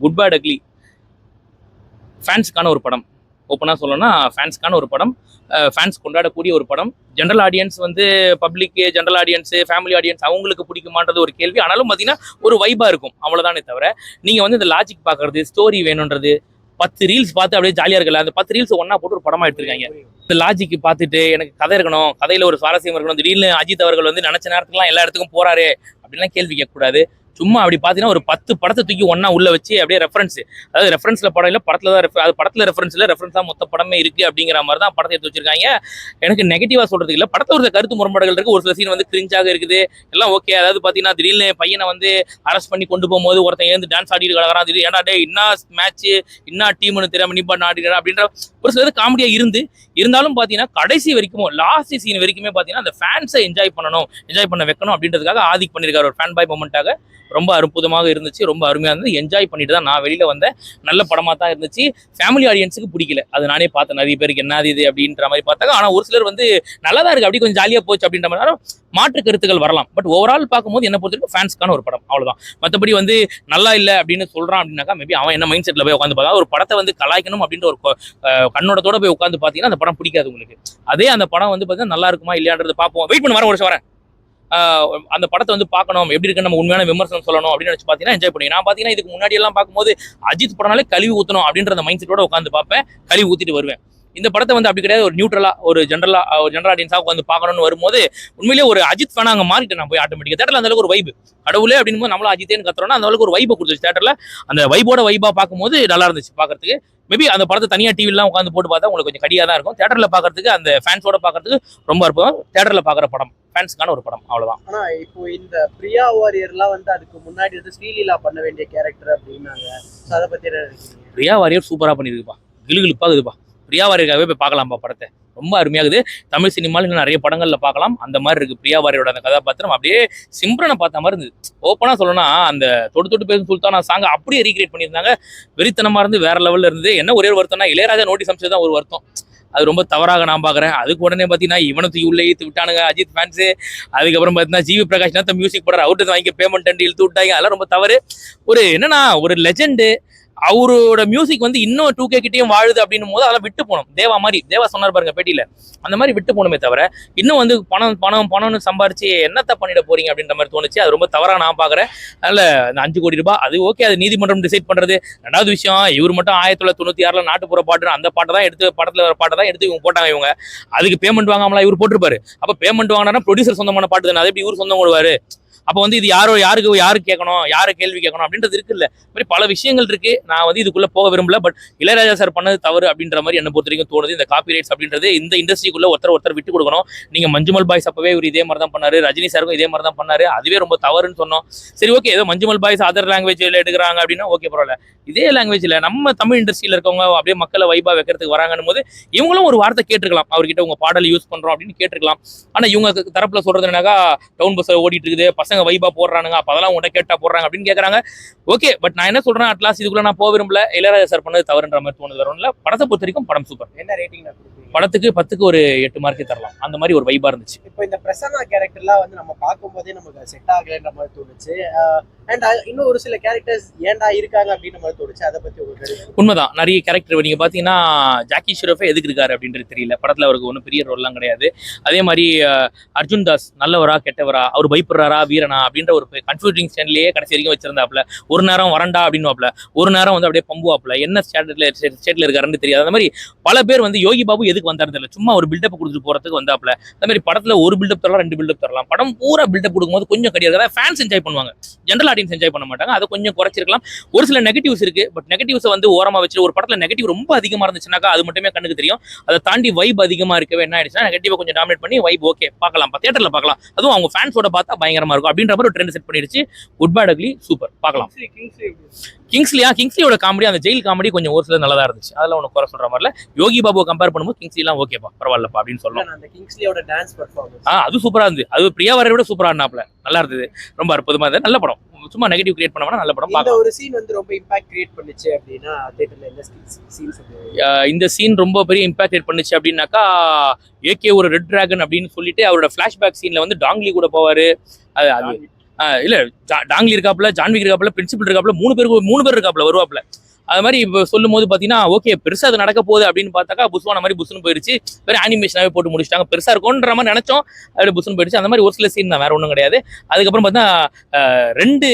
Good bad ugly ஃபேன்ஸுக்கான ஒரு படம். ஓப்பனாக சொல்லணும்னா ஃபேன்ஸ்க்கான ஒரு படம், ஃபேன்ஸ் கொண்டாடக்கூடிய ஒரு படம். ஜென்ரல் ஆடியன்ஸ் வந்து பப்ளிக்கு, ஜென்ரல் ஆடியன்ஸு, ஃபேமிலி ஆடியன்ஸ் அவங்களுக்கு பிடிக்குமான்றது ஒரு கேள்வி. ஆனாலும் பார்த்தீங்கன்னா ஒரு வைபாக இருக்கும், அவ்வளோதானே தவிர நீங்கள் வந்து இந்த லாஜிக் பார்க்கறது, ஸ்டோரி வேணுன்றது, 10 ரீல்ஸ் பார்த்து அப்படியே ஜாலியாக இருக்கல, அந்த 10 ரீல்ஸ் ஒன்றா போட்டு ஒரு படமாக எடுத்திருக்காங்க. இந்த லாஜிக்கு பார்த்துட்டு எனக்கு கதை இருக்கணும், கதையில் ஒரு சுவாரஸ்யம் இருக்கணும், திடீர்னு அஜித் அவர்கள் வந்து நினச்ச நேரத்துக்குலாம் எல்லா இடத்துக்கும் போகிறாரு அப்படின்லாம் கேள்வி கேட்கக்கூடாது. சும்மா அப்படி பார்த்தீங்கன்னா ஒரு 10 படத்தை தூக்கி ஒன்றா உள்ள வச்சு அப்படியே ரெஃபரன்ஸ், அதாவது ரெஃபரன்ஸில் படம் இல்லை, படத்தில் தான் அது படத்தில் ரெஃபரன்ஸில் ரெஃபரன்ஸாக மொத்த படமே இருக்குது அப்படிங்கிற மாதிரி தான் படத்தை எடுத்து வச்சிருக்காங்க. எனக்கு நெகட்டிவாக சொல்கிறதுக்கு இல்லை, படத்தில் ஒரு கருத்து முரண்பாடுகள் இருக்குது, ஒரு சில சீன் வந்து கிரிஞ்சாக இருக்குது, எல்லாம் ஓகே. அதாவது பார்த்தீங்கன்னா திடீர்னு பையனை வந்து அரெஸ்ட் பண்ணி கொண்டு போகும்போது ஒருத்தன் ஏந்து டான்ஸ் ஆடிட்டு கிடக்கிறான், திடீர் ஏன்டா டே இன்னா மேட்ச்சு இன்னா டீம்னு தெரியாம நீ பண்ண ஆடிடுறா அப்படின்ற ஒரு சிலது காமெடியாக இருந்தாலும் பார்த்தீங்கன்னா கடைசி வரைக்கும் லாஸ்ட் சீன் வரைக்குமே பார்த்தீங்கன்னா அந்த ஃபேன்ஸை என்ஜாய் பண்ண வைக்கணும் அப்படின்றதுக்காக ஆதிக் பண்ணியிருக்காரு ஒரு ஃபேன் பாய் மொமெண்ட்டாக. ரொம்ப அற்புதமாக இருந்துச்சு, ரொம்ப அருமையாக இருந்தது. என்ஜாய் பண்ணிட்டு தான் நான் வெளியில் வந்தேன். நல்ல படமாக தான் இருந்துச்சு. ஃபேமிலி ஆடியன்ஸுக்கு பிடிக்கல, அது நானே பார்த்தேன். நிறைய பேருக்கு என்னது இது அப்படின்ற மாதிரி பார்த்தாங்க. ஆனால் ஒரு சிலர் வந்து நல்லா தான் இருக்குது, அப்படி கொஞ்சம் ஜாலியாக போச்சு அப்படின்ற மாதிரி மாற்று கருத்துக்கள் வரலாம். பட் ஓவரால் பார்க்கும்போது என்ன பொறுத்தவரைக்கும் ஃபேன்ஸ்க்கான ஒரு படம், அவ்வளோதான். மற்றபடி வந்து நல்லா இல்லை அப்படின்னு சொல்கிறான் அப்படின்னாக்கா மேபி அவன் என்ன மைண்ட் செட்டில் போய் உட்காந்து பார்த்தா, ஒரு படத்தை வந்து கலாய்க்கணும் அப்படின்ற ஒரு கண்ணோட்டத்தோட போய் உட்காந்து பார்த்தீங்கன்னா அந்த படம் பிடிக்காது உங்களுக்கு. அதே அந்த படம் வந்து பார்த்தீங்கன்னா நல்லா இருக்குமா இல்லையான்றது பார்ப்போம், வெயிட் பண்ண வரேன், ஒரு வருஷம் வரேன். அந்த படத்தை வந்து பார்க்கணும், எப்படி இருக்கு, நம்ம உண்மையான விமர்சனம் சொல்லணும் அப்படின்னு நினச்சி பார்த்தீங்கன்னா என்ஜாய் பண்ணி. நான் பார்த்தீங்கன்னா இதுக்கு முன்னாடி எல்லாம் பார்க்கும்போது அஜித் படம்னாலே கழுவி ஊற்றணும் அப்படின்ற அந்த மைண்ட் செட்டோட உட்காந்து பார்ப்பேன், கழுவி ஊற்றிட்டு வருவேன். இந்த படத்தை வந்து அப்படி கிடையாது, ஒரு நியூட்ரலா ஒரு ஜென்ரல் ஆடியன்ஸாக உட்காந்து பார்க்கணும்னு வரும்போது உண்மையிலேயே ஒரு அஜித் ஃபேனா அங்கே மாறிட்டு நான் போய் ஆட்டோமேட்டிக்காக தேட்டரில் அந்த அளவுக்கு ஒரு வைப், கடவுளே அப்படின்னு போது நம்மளும் அஜித்தேன்னு கத்துறோம்னா அந்த அளவுக்கு ஒரு வைப்பை கொடுத்துச்சு தேட்டரில். அந்த வைபோட வைபா பார்க்கும்போது நல்லா இருந்துச்சு பார்க்கறதுக்கு. மேபி அந்த படத்தை தனியாக டிவிலாம் உட்காந்து போட்டு பார்த்தா உங்களுக்கு கொஞ்சம் கடியாக தான் இருக்கும். தேட்டரில் பார்க்கறதுக்கு அந்த ஃபேன்ஸோட பார்க்கறதுக்கு ரொம்ப அற்புதம். தேட்டரில் பார்க்குற படம், ஃபேன்ஸ்க்கான ஒரு படம், அவ்வளவுதான். ஆனா இப்போ இந்த பிரியா வாரியர்லாம் வந்து அதுக்கு முன்னாடி வந்து ஸ்ரீலீலா பண்ண வேண்டிய கேரக்டர் அப்படின்னாங்க. அதை பத்தி என்ன நினைக்கிறீங்க? பிரியா வாரியர் சூப்பரா பண்ணிருக்குப்பா, கிளுகிளுப்பாகுதுப்பா. பிரியா வாரியருக்காகவே போய் பார்க்கலாம்ப்பா படத்தை, ரொம்ப அருமையாகுது. தமிழ் சினிமாவில் இன்னும் நிறைய படங்கள்ல பார்க்கலாம், அந்த மாதிரி இருக்கு. பிரியா வாரியரோட அந்த கதாபாத்திரம் அப்படியே சிம்ரனை பார்த்த மாதிரி இருந்தது. ஓப்பனா சொல்லணும்னா அந்த தொட்டு தொட்டு பேசும் சுல்தானா சாங் அப்படியே ரீக்ரியேட் பண்ணியிருந்தாங்க. வெறித்தனமா இருந்து வேற லெவல்ல இருந்து. என்ன ஒரே ஒரு வருத்தம்னா இளையராஜா நோட்டீஸ் அமைச்சது தான் ஒரு வருத்தம், அது ரொம்ப தவறாக நான் பார்க்குறேன். அதுக்கு உடனே பார்த்தீங்கன்னா இவனத்து உள்ளே இழுத்து விட்டானுங்க அஜித் ஃபேன்ஸு. அதுக்கப்புறம் பார்த்தீங்கன்னா ஜிவி பிரகாஷ் தான் மியூசிக் போடுற அவர்கிட்ட வாங்கி பேமெண்ட் இழுத்து விட்டாங்க, அதெல்லாம் ரொம்ப தவறு. ஒரு என்னன்னா ஒரு லெஜெண்டு, அவரோட மியூசிக் வந்து இன்னும் 2K கிட்டையும் வாழுது அப்படின்னும் போது அதெல்லாம் விட்டு போகணும். தேவா சொன்னார் பாருங்க பேட்டியில, அந்த மாதிரி விட்டு போகணுமே தவிர இன்னும் வந்து பணம்னு சம்பாரிச்சு என்னத்தை பண்ணிட போறீங்க அப்படின்ற மாதிரி தோணுச்சு. அது ரொம்ப தவறா நான் பாக்குறேன். அதனால அந்த 5 கோடி ரூபாய் அது ஓகே, அது நீதிமன்றம் டிசைட் பண்றது. ரெண்டாவது விஷயம், இவர் மட்டும் 1996 நாட்டுப்புற பாட்டு அந்த பாட்டை தான் எடுத்து, படத்துல வர பாட்டை தான் எடுத்து இவங்க போட்டாங்க. இவங்க அதுக்கு பேமெண்ட் வாங்காமலாம் இவர் போட்டிருப்பாரு. அப்ப பேமெண்ட் வாங்கினா ப்ரொடியூசர் சொந்தமான பாட்டு தானே, அது எப்படி இவர் சொந்தம் போடுவாரு? அப்போ வந்து இது யாருக்கு கேட்கணும், யாரு கேள்வி கேட்கணும் அப்படின்றது இருக்குல்ல. மாதிரி பல விஷயங்கள் இருக்கு. நான் வந்து இதுக்குள்ள போக விரும்பல. பட் இளையராஜா சார் பண்ணது தவறு அப்படின்ற மாதிரி என்ன பொறுத்த வரைக்கும் தோணுது. இந்த காப்பி ரைட்ஸ் அப்படின்றது இந்த இண்டஸ்ட்ரிக்குள்ள ஒருத்தர் விட்டு கொடுக்கணும். நீங்க மஞ்சுமல் பாய்ஸ் அப்பவே இவர் இதே மாதிரி தான் பண்ணாரு, ரஜினி சாருக்கும் இதே மாதிரி தான் பண்ணாரு, அதுவே ரொம்ப தவறுன்னு சொன்னோம். சரி ஓகே, ஏதோ மஞ்சுமல் பாய்ஸ் அதர் லாங்குவேஜ்ல எடுக்கிறாங்க அப்படின்னா ஓகே பரவாயில்ல. இதே லாங்குவேஜ்ல நம்ம தமிழ் இண்டஸ்ட்ரியில இருக்கவங்க அப்படியே மக்களை வைபா வைக்கிறதுக்கு வராங்கன்னு போது இவங்களும் ஒரு வார்த்தை கேட்டுருக்கலாம், அவர்கிட்ட உங்க பாடல் யூஸ் பண்றோம் அப்படின்னு கேட்டுருக்கலாம். ஆனா இவங்க தரப்புல சொல்றது என்னக்கா, டவுன் பஸ் ஓடிட்டு இருக்குது, பசங்க வைபா போடுறானுங்க, அப்ப அதெல்லாம் உன்கிட்ட கேட்டா போடுறாங்க அப்படின்னு கேட்கறாங்க. ஓகே, பட் நான் என்ன சொல்றேன், அட்லாஸ்ட் இதுக்குள்ள நான் போக விரும்பல. இளையராஜா சார் பண்ணது தவறுன்ற மாதிரி தோணுது. வரல படத்தை பொறுத்த வரைக்கும் படம் சூப்பர். என்ன ரேட்டிங் படத்துக்கு 10க்கு ஒரு 8 மார்க்கே தரலாம், அந்த மாதிரி ஒரு வைபா இருந்துச்சு. இப்போ இந்த பிரசன்னா கேரக்டர்லாம் வந்து நம்ம பார்க்கும்போதே நமக்கு செட் ஆகலைன்ற மாதிரி தோணுச்சு. அண்ட் இன்னும் ஒரு சில கேரக்டர்ஸ் ஏன்டா இருக்காங்க அப்படின்னு மாதிரி தோணுச்சு. அதை பத்தி உண்மைதான், நிறைய கேரக்டர் நீங்க பாத்தீங்கன்னா ஜாக்கி ஷெரஃபே எதுக்கு இருக்காரு அப்படின்றது தெரியல. படத்துல அவருக்கு ஒன்றும் பெரிய ரோல்லாம் கிடையாது. அதே மாதிரி அர்ஜுன் தாஸ் நல்லவரா கெட்டவரா, அவர் பயப்படுறாரா வீரனா அப்படின்ற ஒரு கன்ஃபியூசிங் ஸ்டாண்ட்லயே கடைசி வரைக்கும் வச்சிருந்தாப்ல. ஒரு நேரம் வரண்டா அப்படின்னு, ஒரு நேரம் வந்து அப்படியே பம்புவாப்ல, என்ன ஸ்டேட்ல இருக்காருன்னு தெரியாது. அந்த மாதிரி பல பேர் வந்து யோகி பாபு எதுக்கு வந்தாரு தெரியல, சும்மா ஒரு பில்டப் கொடுத்துட்டு போறதுக்கு வந்தாப்ல. அந்த மாதிரி படத்துல ஒரு பில்டப் தரலாம், 2 பில்டப் தரலாம். படம் பூரா பில்டப் கொடுக்கும்போது கொஞ்சம் கிடையாது. ஃபேன்ஸ் என்ஜாய் பண்ணுவாங்க, ஜென்ரல் ஆடியன்ஸ் என்ஜாய் பண்ண மாட்டாங்க. அதை கொஞ்சம் குறைச்சிருக்கலாம். ஒரு சில நெகட்டிவ்ஸ் இருக்கு, பட் நெகட்டிவ்ஸ் வந்து ஓரமா வச்சு, ஒரு படத்துல நெகட்டிவ் ரொம்ப அதிகமா இருந்துச்சுனாக்கா அது மட்டுமே கண்ணுக்கு தெரியும். அதை தாண்டி வைப் அதிகமா இருக்கவே என்ன ஆயிடுச்சுன்னா நெகட்டிவ் கொஞ்சம் டாமினேட் பண்ணி வைப் ஓகே பார்க்கலாம், தியேட்டர்ல பார்க்கலாம், அதுவும் அவங்க ஃபேன்ஸோட பார்த்தா பயங்கரமா இருக்கும் அப்படின்ற மாதிரி ஒரு ட்ரெண்ட் செட் பண்ணிடுச்சு. குட் பேட் அக்லி சூப்பர், பார்க்கலாம். கிங்ஸ்லியோட காமெடி, அந்த ஜெயில் காமெடி கொஞ்சம் ஒரு சில நல்லா தான் இருந்துச்சு, அதெல்லாம் ஒன்று குறை சொல்ற மாதிரில. யோகி பாபு கம்பேர் பண்ணும்போது கிங்ஸ்லிலாம் ஓகேப்பா பரவாயில்லப்பா அப்படின்னு சொல்லலாம். அந்த கிங்ஸ்லியோட டான்ஸ் பெர்ஃபார்மன்ஸ் அது சூப்பரா இருந்துச்சு. அது பிரியா வாரியரை விட சூப்பரா இருந்தாப்ல, நல்லா இருந்தது, ரொம்ப அற்புதமா இருந்தது, நல்ல படம். சும்மா நெகட்டிவ் கிரியேட் பண்ணாம நல்ல படம். இந்த ஒரு சீன் வந்து ரொம்ப இம்பாக்ட் கிரியேட் பண்ணுச்சு அப்படின்னா தியேட்டர்ல என்ன சீன்ஸ்? இந்த சீன் ரொம்ப பெரிய இம்பாக்ட் கிரியேட் பண்ணுச்சு அப்படின்னாக்கா, ஏகே ஒரு ரெட் டிராகன் அப்படின்னு சொல்லிட்டு அவரோட பிளாஷ்பேக் சீன்ல வந்து டாங்லி கூட போவாரு. அது இல்ல டாங்லி இருக்காப்புல, ஜான்விக் இருக்காப்புல, பிரின்சிபல் இருக்காப்புல, 3 பேர் இருக்காப்புல வருவாப்புல. அது மாதிரி இப்போ சொல்லும் போது பார்த்தீங்கன்னா ஓகே பெருசா அது நடக்க போகுது அப்படின்னு பார்த்தாக்கா புஸ்வான மாதிரி புஸ்னு போயிடுச்சு. வேற அனிமேஷனாவே போட்டு முடிச்சிட்டாங்க. பெருசா இருக்கும்ன்ற மாதிரி நினைச்சோம், அப்படி புஸ்னு போயிடுச்சு. அந்த மாதிரி ஒரு சில சீன் தான், வேற ஒன்றும் கிடையாது. அதுக்கப்புறம் பார்த்தா 2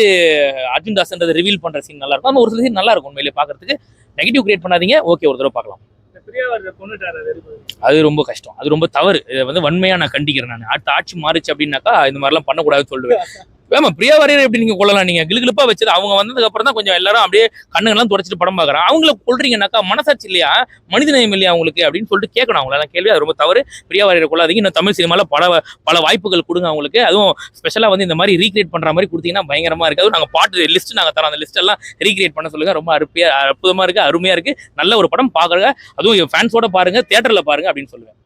அர்ஜுன் தாஸ்ன்றது ரிவீல் பண்ற சீன் நல்லா இருக்கும். அந்த ஒரு சில சீன் நல்லா இருக்கும் உண்மையிலேயே பார்க்கறதுக்கு. நெகட்டிவ் கிரியேட் பண்ணாதீங்க, ஓகே ஒரு தடவை பார்க்கலாம். அது ரொம்ப கஷ்டம், அது ரொம்ப தவறு. இதை வந்து வன்மையா நான் கண்டிக்கிறேன். நான் அடுத்த ஆட்சி மாறுச்சு அப்படின்னாக்கா இந்த மாதிரிலாம் பண்ணக்கூடாதுன்னு சொல்லுவேன். ஆமா, பிரியா வாரியர் எப்படி நீங்க கொள்ளலாம்? நீங்க கிளுகிளுப்பா வச்சது அவங்க வந்ததுக்கு அப்புறம் தான் கொஞ்சம் எல்லாரும் அப்படியே கண்ணுங்கெல்லாம் துடைச்சிட்டு படம் பார்க்குறாங்க. அவங்கள கொள்றீங்கன்னாக்கா மனசாட்சி இல்லையா, மனிதநேயம் இல்லையா அவங்களுக்கு அப்படின்னு சொல்லிட்டு கேட்கணும். அவங்களெல்லாம் கேள்வி, அது ரொம்ப தவறு. பிரியா வாரியரை கொள்ளாதீங்க. இன்னும் தமிழ் சினிமால பல வாய்ப்புகள் கொடுங்க அவங்களுக்கு. அதுவும் ஸ்பெஷலா வந்து இந்த மாதிரி ரீக்ரியேட் பண்ற மாதிரி கொடுத்தீங்கன்னா பயங்கரமா இருக்கு. அதுவும் நாங்க பாட்டு லிஸ்ட் நாங்க தரோம், அந்த லிஸ்ட் எல்லாம் ரீக்ரியேட் பண்ண சொல்லுங்க. ரொம்ப அற்புதமா இருக்கு, அருமையா இருக்கு. நல்ல ஒரு படம் பாக்குறங்க. அதுவும் ஃபேன்ஸோட பாருங்க, தியேட்டர்ல பாருங்க அப்படின்னு சொல்லுவேன்.